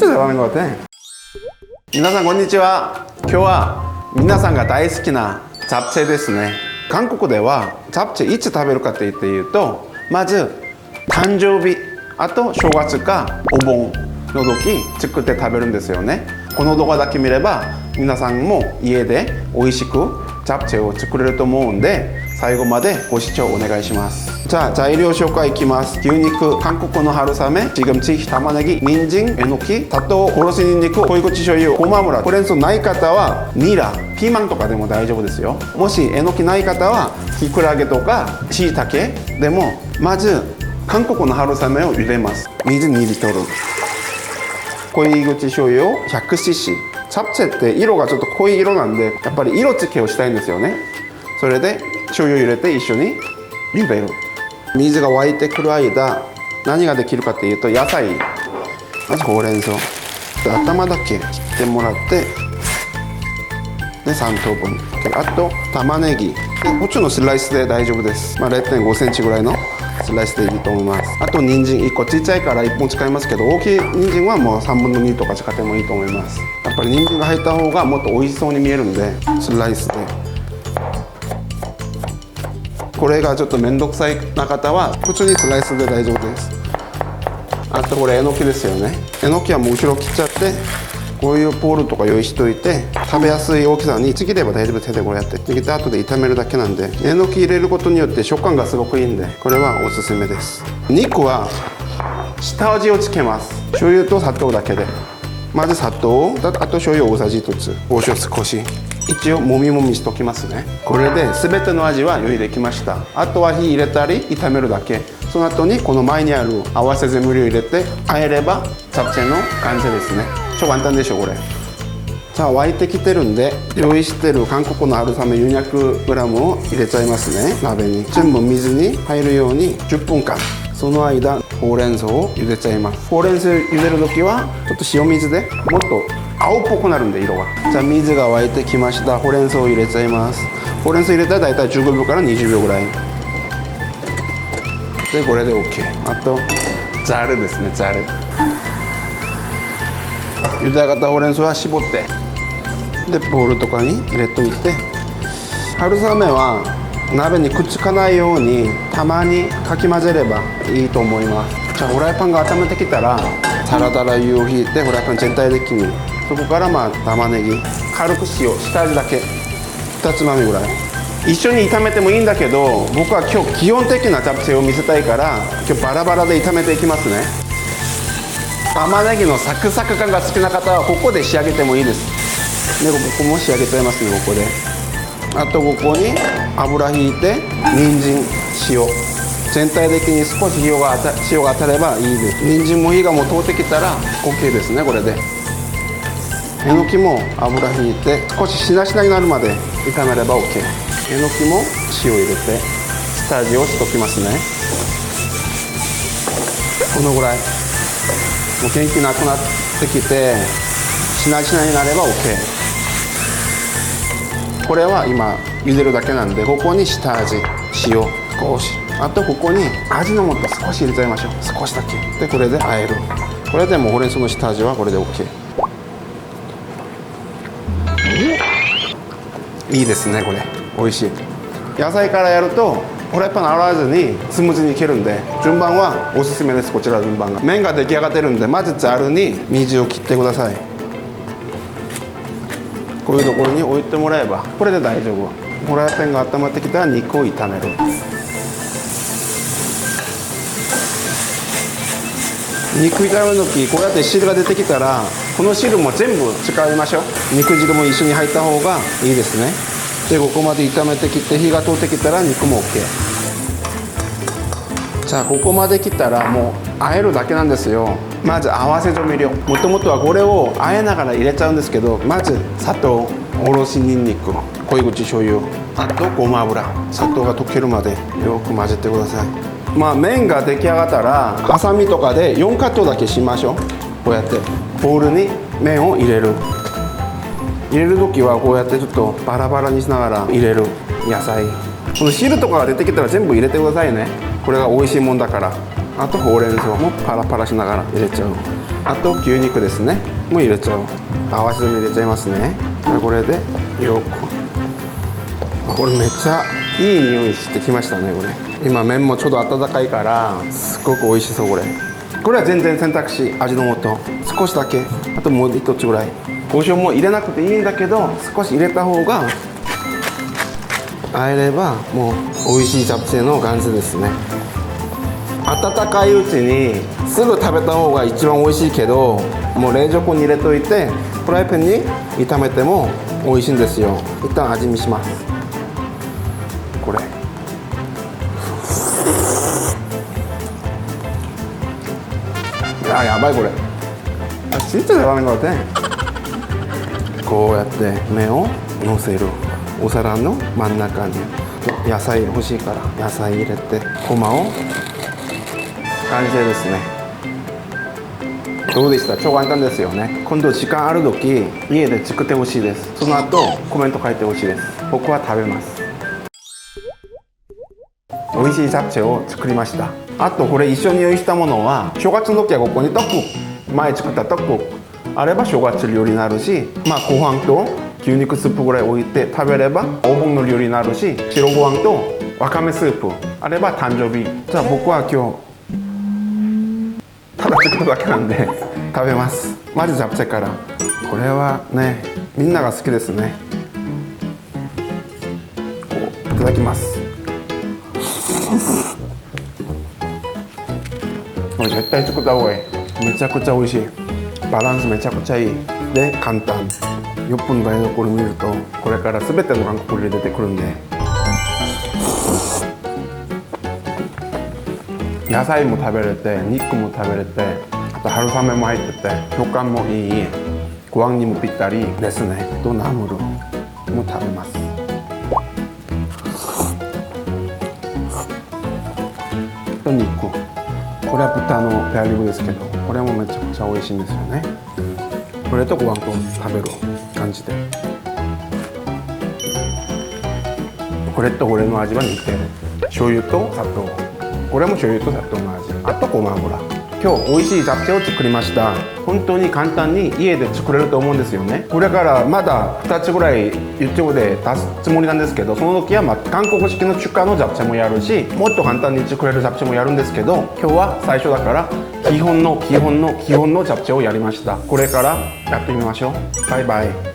ちゃダメなことね。皆さんこんにちは。今日は皆さんが大好きなチャプチェですね。韓国ではチャプチェいつ食べるかって言うと、まず誕生日、あと正月かお盆の時作って食べるんですよね。この動画だけ見れば皆さんも家で美味しくチャプチェを作れると思うんで、最後までご視聴お願いします。じゃあ材料紹介いきます。牛肉、韓国の春雨、シグムチ、玉ねぎ、人参、えのき、砂糖、おろしにんにく、濃い口醤油、ごま油。ほうれん草ない方はニラ、ピーマンとかでも大丈夫ですよ。もしえのきない方はきくらげとかしいたけでも。まず韓国の春雨を茹でます。水2リットル、濃い口醤油を 100cc。 チャプチェって色がちょっと濃い色なんで、やっぱり色付けをしたいんですよね。それで醤油入れて一緒に茹でる。水が沸いてくる間何ができるかっていうと、野菜、まずほうれん草頭だけ切ってもらって、で3等分、あと玉ねぎ、普通のスライスで大丈夫です。0.5 センチぐらいのスライスでいいと思います。あと人参1個、ちっちゃいから1本使いますけど、大きい人参はもう3分の2とか使ってもいいと思います。やっぱり人参が入った方がもっと美味しそうに見えるんで、スライスで。これがちょっと面倒くさいな方は普通にスライスで大丈夫です。あとこれえのきですよね。えのきはもう後ろ切っちゃって、こういうポールとか用意しといて、食べやすい大きさにちぎれば大丈夫。手でこうやってちぎって後で炒めるだけなんで、えのき入れることによって食感がすごくいいんで、これはおすすめです。肉は下味をつけます。醤油と砂糖だけで。まず砂糖、あと醤油大さじ1つ、お塩少し、一応もみもみしときますね。これで全ての味は用意できました。あとは火入れたり炒めるだけ。その後にこの前にある合わせ全部量入れて和えればチャプチェの完成ですね。超簡単でしょこれ。さあ沸いてきてるんで、用意してる韓国の春雨 400g を入れちゃいますね。鍋に全部水に入るように10分間。その間ほうれん草を茹でちゃいます。ほうれん草茹でる時はちょっと塩水でもっと青っぽくなるんで、色が。じゃあ水が沸いてきました。ほうれん草を入れちゃいます。ほうれん草入れたら大体15秒から20秒ぐらいで、これで OK。 あとざるですね。ざる、茹で上がったほうれん草は絞って、でボウルとかに入れといて、春雨は鍋にくっつかないようにたまにかき混ぜればいいと思います。じゃあフライパンが温めてきたら、サラダ油を引いてフライパン全体的に、そこから玉ねぎ、軽く塩、下味だけ2つまみぐらい。一緒に炒めてもいいんだけど、僕は今日基本的なチャプチェを見せたいから、今日バラバラで炒めていきますね。玉ねぎのサクサク感が好きな方はここで仕上げてもいいです。でここも仕上げちゃいますね。ここであとここに油引いて、人参、塩、全体的に少し塩が当たればいいです。人参も火がもう通ってきたら OK ですね。これでえのきも油引いて少ししなしなになるまで炒めれば OK。 えのきも塩入れて下味をしときますね。このぐらいもう元気なくなってきて、しなしなになれば OK。 これは今茹でるだけなんで、ここに下味、塩少し、あとここに味の素少し入れちゃいましょう。少しだけで、これで和える。これでもうほうれん草の下味はこれで OK。 いいですね。これ美味しい。野菜からやるとフライパン洗わずにスムーズにいけるんで、順番はおすすめです。こちら順番が。麺が出来上がってるんで、まずざるに水を切ってください。こういうところに置いてもらえばこれで大丈夫。フライパンが温まってきたら肉を炒める。肉炒める時こうやって汁が出てきたら、この汁も全部使いましょう。肉汁も一緒に入った方がいいですね。でここまで炒めてきて、火が通ってきたら肉も OK。 じゃあここまで来たらもう和えるだけなんですよ。まず合わせ調味料、もともとはこれを和えながら入れちゃうんですけど、まず砂糖、おろしにんにく、濃い口醤油、あとごま油。砂糖が溶けるまでよく混ぜてください。麺が出来上がったらハサミとかで4カットだけしましょう。こうやってボウルに麺を入れる。入れる時はこうやってちょっとバラバラにしながら入れる。野菜、この汁とかが出てきたら全部入れてくださいね。これが美味しいもんだから。あとほうれん草もパラパラしながら入れちゃう。あと牛肉ですねもう入れちゃう。合わせ酢入れちゃいますね。これでよく、これめっちゃいい匂いしてきましたね。これ今麺もちょうど温かいからすごく美味しそう。これは全然選択肢、味の素少しだけ、あともう一つぐらい。胡椒も入れなくていいんだけど少し入れた方があえればもう美味しいジャプチェの完成ですね。温かいうちにすぐ食べた方が一番美味しいけど、もう冷蔵庫に入れといてフライパンに炒めても美味しいんですよ。一旦味見します。これやばい。これ진짜 잘하는 것 같아。こうやって麺をのせる。お皿の真ん中に野菜欲しいから野菜入れてごまを完成ですね。どうでした？超簡単ですよね。今度時間ある時家で作ってほしいです。その後コメント書いてほしいです。僕は食べます。美味しいジャプチェを作りました。あとこれ一緒に用意したものは正月の時はここに떡국前作った떡국あれば正月料理になるし、ご飯と牛肉スープぐらい置いて食べればお盆の料理になるし、白ご飯とわかめスープあれば誕生日。じゃあ僕は今日ただ作るだけなんで食べます。まずジャプチェから。これはねみんなが好きですね。いただきます。これ絶対作った方がいい。めちゃくちゃ美味しい。バランスめちゃくちゃいい。で簡単。10分台所見るとこれから全ての韓国料理出てくるんで、野菜も食べれて肉も食べれて、あと春雨も入ってて食感もいい。ご飯にもぴったりですね。とナムルも食べます。と肉、これは豚のペアリブですけど、これもめちゃくちゃ美味しいんですよね。これとご飯と食べる感じで、これとこれの味は似てる。醤油と砂糖、これも醤油と砂糖の味。あとごま油。今日美味しいジャプチェを作りました。本当に簡単に家で作れると思うんですよね。これからまだ2つぐらい YouTube で出すつもりなんですけど、その時は韓国式の中華のジャプチェもやるし、もっと簡単に作れるジャプチェもやるんですけど、今日は最初だから基本のジャプチェをやりました。これからやってみましょう。バイバイ。